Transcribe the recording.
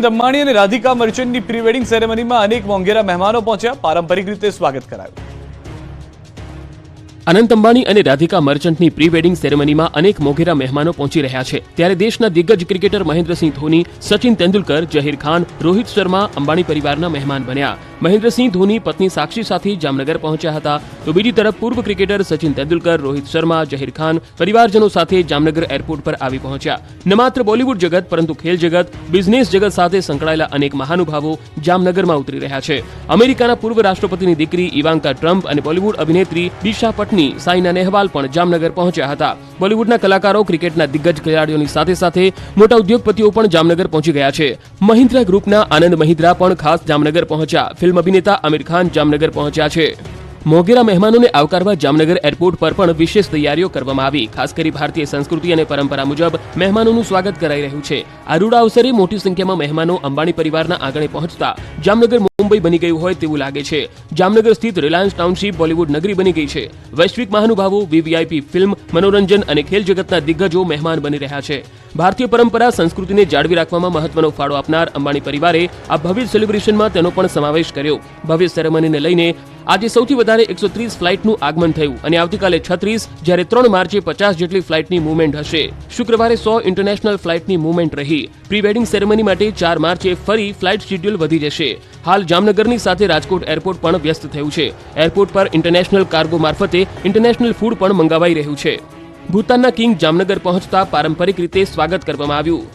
આનંદ અંબાણી અને Radhika મર્ચન્ટની pre wedding સેરેમનીમાં અનેક મોંઘેરા મહેમાનો પહોંચ્યા. પારંપરિક રીતે સ્વાગત કરાયું. અનંત અંબાણી અને રાધિકા મર્ચન્ટની પ્રી વેડિંગ સેરેમનીમાં અનેક મોંઘેરા મહેમાનો પહોંચી રહ્યા છે. ત્યારે દેશના દિગ્ગજ ક્રિકેટર મહેન્દ્રસિંહ ધોની, સચિન તેંડુલકર, જહીર ખાન, રોહિત શર્મા અંબાણી પરિવારના મહેમાન બન્યા. મહેન્દ્રસિંહ ધોની પત્ની સાક્ષી સાથે જામનગર પહોંચ્યા હતા, તો બીજી તરફ પૂર્વ ક્રિકેટર સચિન તેંડુલકર, રોહિત શર્મા, જહીર ખાન પરિવારજનો સાથે જામનગર એરપોર્ટ પર આવી પહોંચ્યા. ન માત્ર બોલિવૂડ જગત પરંતુ ખેલ જગત, બિઝનેસ જગત સાથે સંકળાયેલા અનેક મહાનુભાવો જામનગરમાં ઉતરી રહ્યા છે. અમેરિકાના પૂર્વ રાષ્ટ્રપતિની દીકરી ઇવાન્કા ટ્રમ્પ અને બોલિવૂડ અભિનેત્રી દિશા પટની, સાયના નેહવાલ પણ જામનગર પહોંચ્યા હતા. બોલિવૂડના કલાકારો, ક્રિકેટના દિગ્ગજ ખેલાડીઓની સાથે સાથે મોટા ઉદ્યોગપતિઓ પણ જામનગર પહોંચી ગયા છે. મહિન્દ્રા ગ્રુપના આનંદ મહિન્દ્રા પણ ખાસ જામનગર પહોંચ્યા. ફિલ્મ અભિનેતા આમિર ખાન જામનગર પહોંચ્યા છે. મોંઘેરા મહેમાનોને આવકારવા જામનગર એરપોર્ટ પર પણ વિશેષ તૈયારીઓ કરવામાં આવી. ખાસ કરી ભારતીય સંસ્કૃતિ અને પરંપરા મુજબ મહેમાનોનું સ્વાગત કરાઈ રહ્યું છે. આ રૂડા અવસરે મોટી સંખ્યામાં મહેમાનો અંબાણી પરિવારના આંગણે પહોંચતા જામનગર મુંબઈ બની ગયું હોય તેવું લાગે છે. જામનગર સ્થિત રિલાયન્સ ટાઉનશીપ બોલિવૂડ નગરી બની ગઈ છે. વૈશ્વિક મહાનુભાવો, વીવીઆઈપી, ફિલ્મ, મનોરંજન અને ખેલ જગતના દિગ્ગજો મહેમાન બની રહ્યા છે. ભારતીય પરંપરા સંસ્કૃતિને જાળવી રાખવામાં મહત્વનો ફાળો આપનાર અંબાણી પરિવારે આ ભવ્ય સેલિબ્રેશનમાં તેનો પણ સમાવેશ કર્યો. ભવ્ય સેરેમનીને લઈને આજે સૌથી વધારે 130 ફ્લાઇટનું આગમન થયું અને આવતીકાલે 36, જ્યારે 3 માર્ચે 50 જેટલી ફ્લાઇટની મૂવમેન્ટ હશે. શુક્રવારે 100 ઇન્ટરનેશનલ ફ્લાઇટની મૂવમેન્ટ રહી. પ્રી વેડિંગ સેરેમની માટે 4 માર્ચે ફરી ફ્લાઇટ શેડ્યુલ વધી જશે. હાલ જામનગરની સાથે રાજકોટ એરપોર્ટ પણ વ્યસ્ત થયું છે. એરપોર્ટ પર ઇન્ટરનેશનલ કાર્ગો મારફતે ઇન્ટરનેશનલ ફૂડ પણ મંગાવાઈ રહ્યું છે. ભૂતાનના કિંગ જામનગર પહોંચતા પારંપરિક રીતે સ્વાગત કરવામાં આવ્યું.